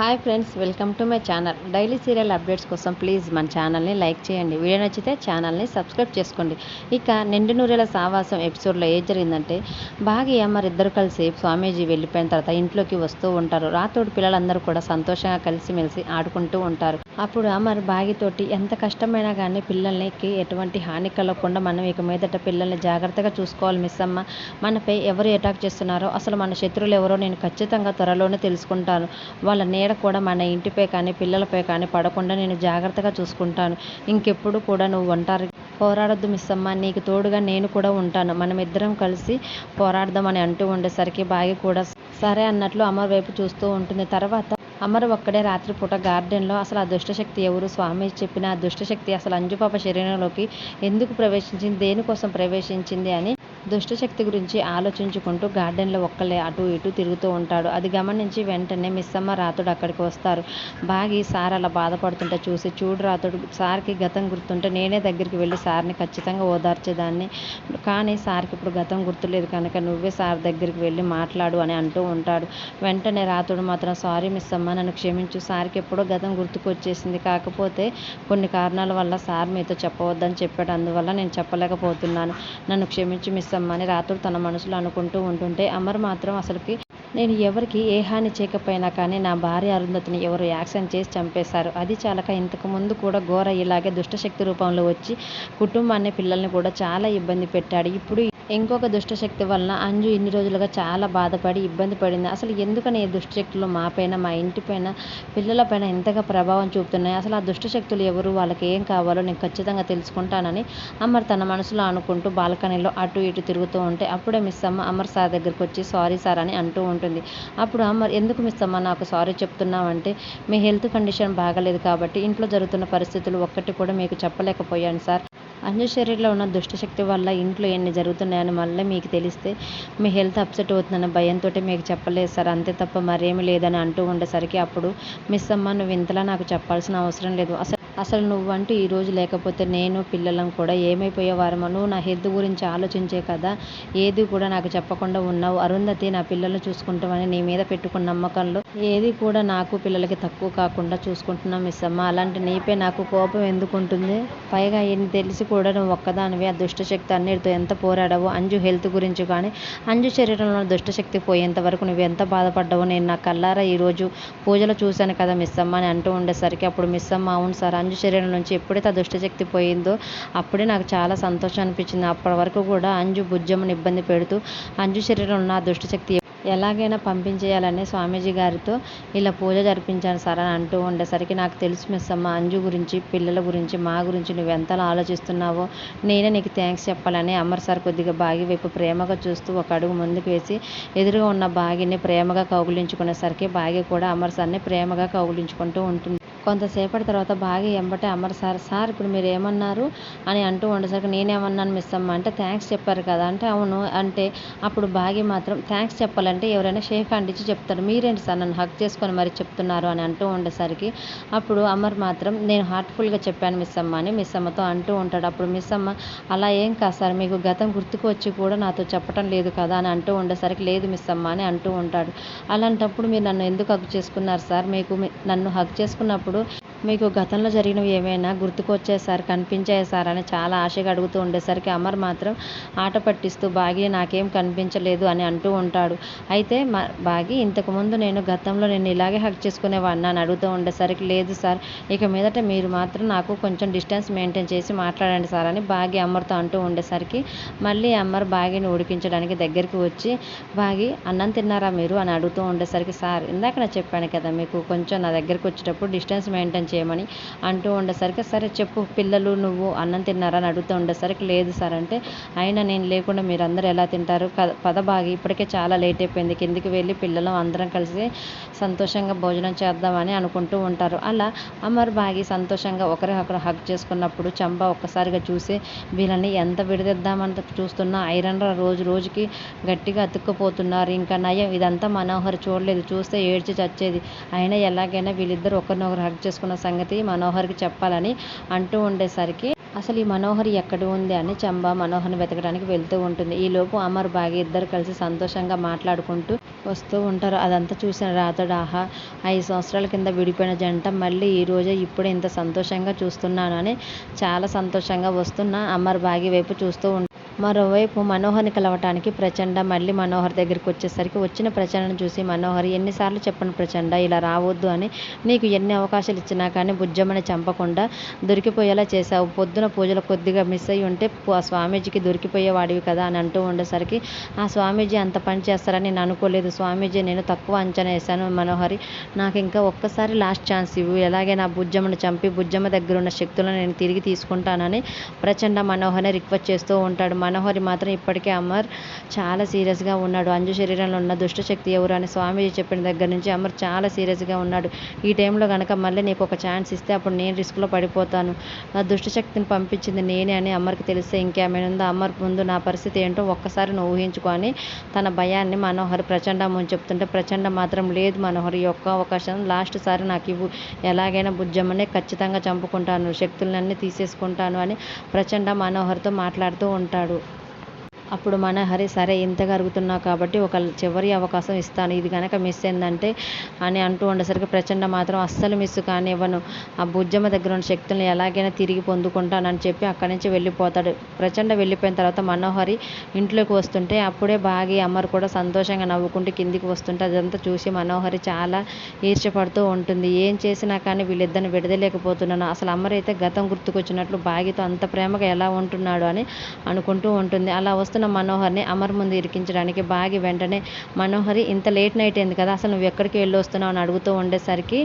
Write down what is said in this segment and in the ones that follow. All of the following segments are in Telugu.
Hi friends, welcome to my channel. Daily serial updates కోసం ప్లీజ్ మన ఛానల్ని లైక్ చేయండి. వీడియో నచ్చితే ఛానల్ని సబ్స్క్రైబ్ చేసుకోండి. ఇక నిండు నూరేళ్ల సావాసం ఎపిసోడ్లో ఏం జరిగిందంటే, భాగి అమర్ ఇద్దరు కలిసి స్వామీజీ వెళ్ళిపోయిన తర్వాత ఇంట్లోకి వస్తూ ఉంటారు. రాతోడు పిల్లలందరూ కూడా సంతోషంగా కలిసిమెలిసి ఆడుకుంటూ ఉంటారు. అప్పుడు అమర్ భాగితోటి ఎంత కష్టమైనా కానీ పిల్లలకి ఎటువంటి హాని కలగకుండా మనం ఇక మీదట పిల్లల్ని జాగ్రత్తగా చూసుకోవాలి మిస్ అమ్మ. మనపై ఎవరు అటాక్ చేస్తున్నారో, అసలు మన శత్రువులు ఎవరో నేను ఖచ్చితంగా త్వరలోనే తెలుసుకుంటాను. వాళ్ళ నీడ కూడా మన ఇంటిపై కానీ పిల్లలపై కానీ పడకుండా నేను జాగ్రత్తగా చూసుకుంటాను. ఇంకెప్పుడు కూడా నువ్వు ఒంటరి పోరాడొద్దు మిస్ అమ్మ, నీకు తోడుగా నేను కూడా ఉంటాను. మనం ఇద్దరం కలిసి పోరాడదామని అంటూ ఉండేసరికి భాగి కూడా సరే అన్నట్లు అమర్ వైపు చూస్తూ ఉంటుంది. తర్వాత అమర్ ఒక్కడే రాత్రిపూట గార్డెన్లో అసలు ఆ దుష్టశక్తి ఎవరు, స్వామి చెప్పిన ఆ దుష్టశక్తి అసలు అంజుపాప శరీరంలోకి ఎందుకు ప్రవేశించింది, దేనికోసం ప్రవేశించింది అని దుష్టశక్తి గురించి ఆలోచించుకుంటూ గార్డెన్లో ఒక్కలే అటు ఇటు తిరుగుతూ ఉంటాడు. అది గమనించి వెంటనే మిస్ అమ్మ రాతుడు అక్కడికి వస్తారు. భాగి సార్ అలా బాధపడుతుంటే చూసి, చూడు రాతుడు, సార్కి గతం గుర్తుంటే నేనే దగ్గరికి వెళ్ళి సార్ని ఖచ్చితంగా ఓదార్చేదాన్ని, కానీ సార్కి ఇప్పుడు గతం గుర్తులేదు కనుక నువ్వే సార్ దగ్గరికి వెళ్ళి మాట్లాడు అని అంటూ ఉంటాడు. వెంటనే రాతుడు మాత్రం, సారీ మిస్ అమ్మ, నన్ను క్షమించు, సార్కి ఎప్పుడో గతం గుర్తుకు వచ్చేసింది, కాకపోతే కొన్ని కారణాల వల్ల సార్ మీతో చెప్పవద్దని చెప్పాడు, అందువల్ల నేను చెప్పలేకపోతున్నాను, నన్ను క్షమించి మిస్ అమ్మ అని రాతుడు తన మనసులో అనుకుంటూ ఉంటుంటే, అమర్ మాత్రం అసలుకి నేను ఎవరికి ఏ హాని చేయకపోయినా కానీ నా భార్య అరుంధతిని ఎవరు యాక్సిడెంట్ చేసి చంపేశారు. అది చాలక ఇంతకు ముందు కూడా ఘోర ఇలాగే దుష్టశక్తి రూపంలో వచ్చి కుటుంబాన్ని పిల్లల్ని కూడా చాలా ఇబ్బంది పెట్టాడు. ఇప్పుడు ఇంకొక దుష్టశక్తి వలన అంజు ఇన్ని రోజులుగా చాలా బాధపడి ఇబ్బంది పడింది. అసలు ఎందుకని ఈ దుష్టశక్తులు మా పైన, మా ఇంటిపైన, పిల్లలపైన ఎంతగా ప్రభావం చూపుతున్నాయి, అసలు ఆ దుష్టశక్తులు ఎవరు, వాళ్ళకి ఏం కావాలో నేను ఖచ్చితంగా తెలుసుకుంటానని అమర్ తన మనసులో అనుకుంటూ బాల్కనీలో అటు ఇటు తిరుగుతూ ఉంటే, అప్పుడే మిస్ అమ్మ అమర్ సార్ దగ్గరికి వచ్చి సారీ సార్ అని అంటూ ఉంటుంది. అప్పుడు అమర్, ఎందుకు మిస్ అమ్మ నాకు సారీ చెప్తున్నావంటే, మీ హెల్త్ కండిషన్ బాగాలేదు కాబట్టి ఇంట్లో జరుగుతున్న పరిస్థితులు ఒక్కటి కూడా మీకు చెప్పలేకపోయాను సార్. అంజు శరీరంలో ఉన్న దుష్టశక్తి వల్ల ఇంట్లో ఎన్ని జరుగుతున్నాయని మళ్ళీ మీకు తెలిస్తే మీ హెల్త్ అప్సెట్ అవుతుందన్న భయంతో మీకు చెప్పలేదు సార్, అంతే తప్ప మరేమీ లేదని అంటూ ఉండేసరికి, అప్పుడు మిస్ అమ్మ, నువ్వు ఇంతలా నాకు చెప్పాల్సిన అవసరం లేదు, అసలు నువ్వంటూ ఈరోజు లేకపోతే నేను పిల్లలం కూడా ఏమైపోయేవారమో, నువ్వు నా హెల్త్ గురించి ఆలోచించే కదా ఏది కూడా నాకు చెప్పకుండా ఉన్నావు. అరుంధతి నా పిల్లల్ని చూసుకుంటామని నీ మీద పెట్టుకున్న నమ్మకంలో ఏది కూడా నాకు పిల్లలకి తక్కువ కాకుండా చూసుకుంటున్నాం మిస్ అమ్మ, అలాంటి నీపై నాకు కోపం ఎందుకు ఉంటుంది, పైగా ఎన్ని తెలిసి కూడా నువ్వు ఒక్కదానివి ఆ దుష్టశక్తి అన్నిటితో ఎంత పోరాడావో, అంజు హెల్త్ గురించి కానీ అంజు శరీరంలో దుష్టశక్తి పోయేంత వరకు నువ్వు ఎంత బాధపడ్డావో నేను నా కల్లారా ఈరోజు పూజలో చూశాను కదా మిస్ అమ్మ అని అంటూ ఉండేసరికి, అప్పుడు మిస్ అమ్మ, అవును సార్, అంజు శరీరం నుంచి ఎప్పుడైతే ఆ దుష్టశక్తి పోయిందో అప్పుడే నాకు చాలా సంతోషం అనిపించింది. అప్పటి వరకు కూడా అంజు బుజ్జమ్మని ఇబ్బంది పెడుతూ అంజు శరీరంలో ఉన్న ఆ దుష్టశక్తి ఎలాగైనా పంపించేయాలని స్వామీజీ గారితో ఇలా పూజ జరిపించాను సార్ అని అంటూ ఉండేసరికి, నాకు తెలుసు మిస్ అమ్మ, అంజు గురించి, పిల్లల గురించి, మా గురించి నువ్వు ఎంతలా ఆలోచిస్తున్నావో నేనే నీకు థ్యాంక్స్ చెప్పాలని అమర్ సార్ కొద్దిగా భాగి వైపు ప్రేమగా చూస్తూ ఒక అడుగు ముందుకు వేసి ఎదురుగా ఉన్న భాగిని ప్రేమగా కౌగులించుకునేసరికి భాగి కూడా అమర్ సార్ని ప్రేమగా కౌగులించుకుంటూ ఉంటుంది. కొంతసేపటి తర్వాత భాగి ఎంబటే అమర్ సార్, సార్ ఇప్పుడు మీరు ఏమన్నారు అని అంటూ ఉండేసరికి, నేనేమన్నాను మిస్ అమ్మ అంటే, థ్యాంక్స్ చెప్పారు కదా అంటే, అవును అంటే, అప్పుడు భాగి మాత్రం థ్యాంక్స్ చెప్పాలంటే ఎవరైనా షేక్ హ్యాండ్ ఇచ్చి చెప్తారు, మీరేంటి సార్ నన్ను హక్ చేసుకొని మరి చెప్తున్నారు అని అంటూ ఉండేసరికి, అప్పుడు అమర్ మాత్రం నేను హార్ట్ఫుల్గా చెప్పాను మిస్ అమ్మ అని మిస్ అమ్మతో అంటూ ఉంటాడు. అప్పుడు మిస్ అమ్మ, అలా ఏం కాదు సార్, మీకు గతం గుర్తుకు వచ్చి కూడా నాతో చెప్పడం లేదు కదా అని అంటూ ఉండేసరికి, లేదు మిస్ అమ్మ అని అంటూ ఉంటాడు. అలాంటప్పుడు మీరు నన్ను ఎందుకు హక్ చేసుకున్నారు సార్, మీకు నన్ను హక్ చేసుకున్నప్పుడు మీకు గతంలో జరిగినవి ఏమైనా గుర్తుకు వచ్చాయి సార్, కనిపించాయి సార్ అని చాలా ఆశగా అడుగుతూ ఉండేసరికి, అమర్ మాత్రం ఆట పట్టిస్తూ భాగి నాకేం కనిపించలేదు అని అంటూ ఉంటాడు. అయితే భాగి, ఇంతకుముందు నేను గతంలో నేను ఇలాగే హక్ చేసుకునేవాడిని అని అడుగుతూ ఉండేసరికి, లేదు సార్, ఇక మీదట మీరు మాత్రం నాకు కొంచెం డిస్టెన్స్ మెయింటైన్ చేసి మాట్లాడండి సార్ అని భాగి అమర్తో అంటూ ఉండేసరికి, మళ్ళీ అమర్ భాగిని ఉడికించడానికి దగ్గరికి వచ్చి, భాగి అన్నం తిన్నారా మీరు అని అడుగుతూ ఉండేసరికి, సార్ ఇందాక నేను చెప్పాను కదా మీకు కొంచెం నా దగ్గరికి వచ్చేటప్పుడు డిస్టెన్స్ మెయింటైన్ చేయమని అంటూ ఉండేసరికి, సరే చెప్పు, పిల్లలు నువ్వు అన్నం తిన్నారా అని అడుగుతూ ఉండేసరికి, లేదు సార్ అంటే, అయినా నేను లేకుండా మీరు అందరూ ఎలా తింటారు, పద భాగి, ఇప్పటికే చాలా లేట్ అయిపోయింది, కిందికి వెళ్ళి పిల్లలు అందరం కలిసి సంతోషంగా భోజనం చేద్దామని అనుకుంటూ ఉంటారు. అలా అమర్ భాగి సంతోషంగా ఒకరికొకరు హగ్ చేసుకున్నప్పుడు చంప ఒక్కసారిగా చూసి, వీళ్ళని ఎంత విడదీద్దామని చూస్తున్నా ఐరన్ రోజు రోజుకి గట్టిగా అతుక్కుపోతున్నారు, ఇంకా నయం ఇదంతా మనోహర్ చూడలేదు, చూస్తే ఏడ్చి చచ్చేది, అయినా ఎలాగైనా వీళ్ళిద్దరు ఒకరినొకరు హగ్ చేసుకున్న సంగతి మనోహర్కి చెప్పాలని అంటూ ఉండేసరికి, అసలు ఈ మనోహరి ఎక్కడ ఉంది అని చంబ మనోహర్ని వెతకడానికి వెళ్తూ ఉంటుంది. ఈలోపు అమర్ భాగి ఇద్దరు కలిసి సంతోషంగా మాట్లాడుకుంటూ వస్తూ ఉంటారు. అదంతా చూసిన రాతోడు ఆహా! 5 సంవత్సరాల కింద విడిపోయిన జంట మళ్ళీ ఈరోజే ఇప్పుడే ఇంత సంతోషంగా చూస్తున్నానని చాలా సంతోషంగా వస్తున్న అమర్ భాగి వైపు చూస్తూ మరోవైపు మనోహర్ని కలవటానికి ప్రచండ మళ్ళీ మనోహర్ దగ్గరికి వచ్చేసరికి వచ్చిన ప్రచండను చూసి మనోహర్ ఎన్నిసార్లు చెప్పను ప్రచండ ఇలా రావద్దు అని, నీకు ఎన్ని అవకాశాలు ఇచ్చినా కానీ బుజ్జమ్మని చంపకుండా దొరికిపోయేలా చేశావు. పొద్దున పూజలు కొద్దిగా మిస్ అయ్యి ఉంటే ఆ స్వామీజీకి దొరికిపోయేవాడివి కదా అని అంటూ ఉండేసరికి ఆ స్వామీజీ అంత పని చేస్తారని నేను అనుకోలేదు స్వామీజీ, నేను తక్కువ అంచనా వేశాను మనోహరి, నాకు ఇంకా ఒక్కసారి లాస్ట్ ఛాన్స్ ఇవ్వు, ఎలాగైనా బుజ్జమ్మను చంపి బుజ్జమ్మ దగ్గర ఉన్న శక్తులను నేను తిరిగి తీసుకుంటానని ప్రచండ మనోహర్ని రిక్వెస్ట్ చేస్తూ ఉంటాడు. మనోహరి మాత్రం ఇప్పటికే అమర్ చాలా సీరియస్గా ఉన్నాడు. అంజు శరీరంలో ఉన్న దుష్టశక్తి ఎవరు అని స్వామీజీ చెప్పిన దగ్గర నుంచి అమర్ చాలా సీరియస్గా ఉన్నాడు. ఈ టైంలో కనుక మళ్ళీ నీకు ఒక ఛాన్స్ ఇస్తే అప్పుడు నేను రిస్క్లో పడిపోతాను, ఆ దుష్టశక్తిని పంపించింది నేనే అని అమర్కి తెలిస్తే ఇంకేమైనా అమర్ ముందు నా పరిస్థితి ఏంటో ఒక్కసారి నువ్వు ఊహించుకొని తన భయాన్ని మనోహర్ ప్రచండ ముందు చెప్తుంటే ప్రచండ మాత్రం లేదు మనోహర్, ఈ ఒక్క అవకాశం లాస్ట్ సారి నాకు ఇవ్వు, ఎలాగైనా బుజ్జమ్మనే ఖచ్చితంగా చంపుకుంటాను, శక్తులన్నీ తీసేసుకుంటాను అని ప్రచండ మనోహర్తో మాట్లాడుతూ ఉంటాడు. అప్పుడు మనోహరి సరే ఇంతగా అరుగుతున్నావు కాబట్టి ఒక చివరి అవకాశం ఇస్తాను, ఇది కనుక మిస్ అయిందంటే అని అంటూ ఉండేసరికి ప్రచండ మాత్రం అస్సలు మిస్ కానివ్వను, ఆ బుజ్జమ్మ దగ్గర ఉన్న శక్తులను ఎలాగైనా తిరిగి పొందుకుంటానని చెప్పి అక్కడి నుంచి వెళ్ళిపోతాడు. ప్రచండ వెళ్ళిపోయిన తర్వాత మనోహరి ఇంట్లోకి వస్తుంటే అప్పుడే బాగి అమర్ కూడా సంతోషంగా నవ్వుకుంటూ కిందికి వస్తుంటే అదంతా చూసి మనోహరి చాలా ఈర్ష్యపడుతూ ఉంటుంది. ఏం చేసినా కానీ వీళ్ళిద్దరిని విడదలేకపోతున్నాను, అసలు అమర్ అయితే గతం గుర్తుకొచ్చినట్లు బాగితో అంత ప్రేమగా ఎలా ఉంటున్నాడు అని అనుకుంటూ ఉంటుంది. అలా వస్తున్న మనోహర్ని అమర్ ముందు ఇరికించడానికి బాగి వెంటనే మనోహరి ఇంత లేట్ నైట్ అయింది కదా, అసలు నువ్వు ఎక్కడికి వెళ్ళి వస్తున్నావు అని అడుగుతూ ఉండేసరికి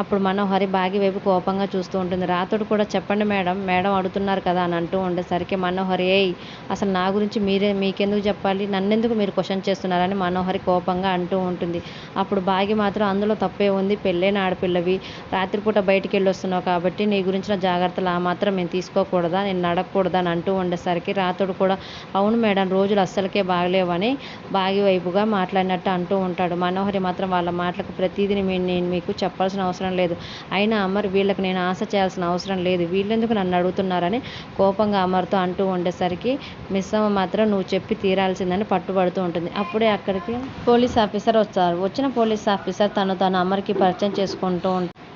అప్పుడు మనోహరి బాగి వైపు కోపంగా చూస్తూ ఉంటుంది. రాతోడు కూడా చెప్పండి మేడం, మేడం అడుగుతున్నారు కదా అని అంటూ ఉండేసరికి మనోహరి ఏయ్ అసలు నా గురించి మీకెందుకు చెప్పాలి, నన్నెందుకు మీరు క్వశ్చన్ చేస్తున్నారని మనోహరి కోపంగా అంటూ ఉంటుంది. అప్పుడు బాగి మాత్రం అందులో తప్పే ఉంది, పెళ్ళైన ఆడపిల్లవి, రాత్రిపూట బయటికి వెళ్ళి వస్తున్నావు కాబట్టి నీ గురించిన జాగ్రత్తలు ఆ మాత్రం మేము తీసుకోకూడదా, నేను అడగకూడదా అని అంటూ ఉండేసరికి రాతోడు కూడా అవును మేడం రోజులు అస్సలకే బాగలేవని బాగి వైపుగా మాట్లాడినట్టు అంటూ ఉంటాడు. మనోహరి మాత్రం వాళ్ళ మాటలకు ప్రతిదీ నేను మీకు చెప్పాల్సిన అవసరం లేదు, అయినా అమర్ వీళ్ళకి నేను ఆశ చేయాల్సిన అవసరం లేదు, వీళ్ళెందుకు నన్ను అడుగుతున్నారని కోపంగా అమర్తో అంటూ ఉండేసరికి మిస్సమ్మ మాత్రం నువ్వు చెప్పి తీరాల్సిందని పట్టుబడుతూ ఉంటుంది. అప్పుడే అక్కడికి పోలీస్ ఆఫీసర్ వస్తారు. వచ్చిన పోలీస్ ఆఫీసర్ తను అమర్కి పరిచయం చేసుకుంటూ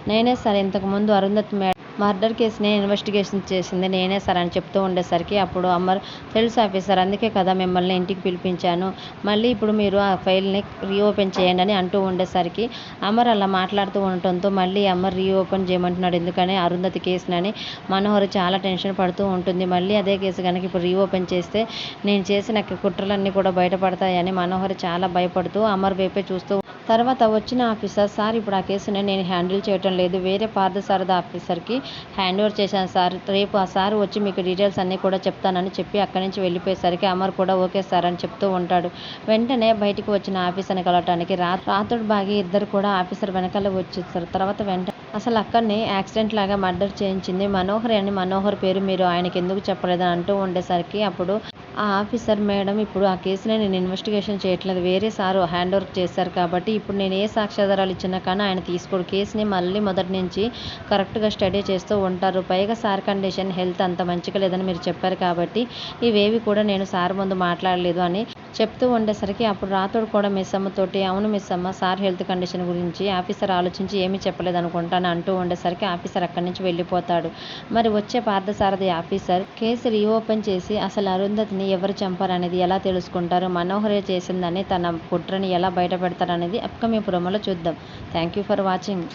నేనే సార్ ఇంతకుముందు అరుంధతి మర్డర్ కేసుని ఇన్వెస్టిగేషన్ చేసింది నేనే సార్ అని చెప్తూ ఉండేసరికి అప్పుడు అమర్ తెలుసు ఆఫీసర్, అందుకే కదా మిమ్మల్ని ఇంటికి పిలిపించాను, మళ్ళీ ఇప్పుడు మీరు ఆ ఫైల్ని రీఓపెన్ చేయండి అని అంటూ ఉండేసరికి అమర్ అలా మాట్లాడుతూ ఉండటంతో మళ్ళీ అమర్ రీఓపెన్ చేయమంటున్నాడు ఎందుకని అరుంధతి కేసునని మనోహర్ చాలా టెన్షన్ పడుతూ ఉంటుంది. మళ్ళీ అదే కేసు కనుక ఇప్పుడు రీఓపెన్ చేస్తే నేను చేసిన కుట్రలన్నీ కూడా బయటపడతాయని మనోహర్ చాలా భయపడుతూ అమర్ వైపే చూస్తూ తర్వాత వచ్చిన ఆఫీసర్ సార్ ఇప్పుడు ఆ కేసుని నేను హ్యాండిల్ చేయటం లేదు, వేరే పార్థసారథి ఆఫీసర్కి హ్యాండ్ ఓవర్ చేశాను సార్, రేపు ఆ సార్ వచ్చి మీకు డీటెయిల్స్ అన్నీ కూడా చెప్తానని చెప్పి అక్కడి నుంచి వెళ్ళిపోయేసరికి అమర్ కూడా ఓకే సార్ అని చెప్తూ ఉంటాడు. వెంటనే బయటికి వచ్చిన ఆఫీసర్ని కలవటానికి రాతోడు బాగి ఇద్దరు కూడా ఆఫీసర్ వెనకాల వచ్చేస్తారు. తర్వాత వెంటనే అసలు అక్కడిని యాక్సిడెంట్ లాగా మర్డర్ చేయించింది మనోహర్ అని, మనోహర్ పేరు మీరు ఆయనకి ఎందుకు చెప్పలేదని అంటూ ఉండేసరికి అప్పుడు ఆ ఆఫీసర్ మేడం ఇప్పుడు ఆ కేసుని నేను ఇన్వెస్టిగేషన్ చేయట్లేదు, వేరే సారు హ్యాండ్ ఓవర్ చేశారు కాబట్టి ఇప్పుడు నేను ఏ సాక్ష్యాధారాలు ఇచ్చినా కానీ ఆయన తీసుకోడు, కేసుని మళ్ళీ మొదటి నుంచి కరెక్ట్గా స్టడీ చేస్తూ ఉంటారు, పైగా సార్ కండిషన్ హెల్త్ అంత మంచిగా లేదని మీరు చెప్పారు కాబట్టి ఇవేవి కూడా నేను సార్ ముందు మాట్లాడలేదు అని చెప్తూ ఉండేసరికి అప్పుడు రాతోడు కూడా మిస్ అమ్మతోటి అవును మిస్ అమ్మ సార్ హెల్త్ కండిషన్ గురించి ఆఫీసర్ ఆలోచించి ఏమీ చెప్పలేదు అనుకుంటాను అంటూ ఉండేసరికి ఆఫీసర్ అక్కడి నుంచి వెళ్ళిపోతాడు. మరి వచ్చే పార్థసారథి ఆఫీసర్ కేసు రీఓపెన్ చేసి అసలు అరుంధతిని ఎవరు చంపారనేది ఎలా తెలుసుకుంటారు, మనోహరే చేసిందని తన కుట్రని ఎలా బయటపెడతారనేది అప్కమింగ్ ప్రోమోలో చూద్దాం. Thank you for watching.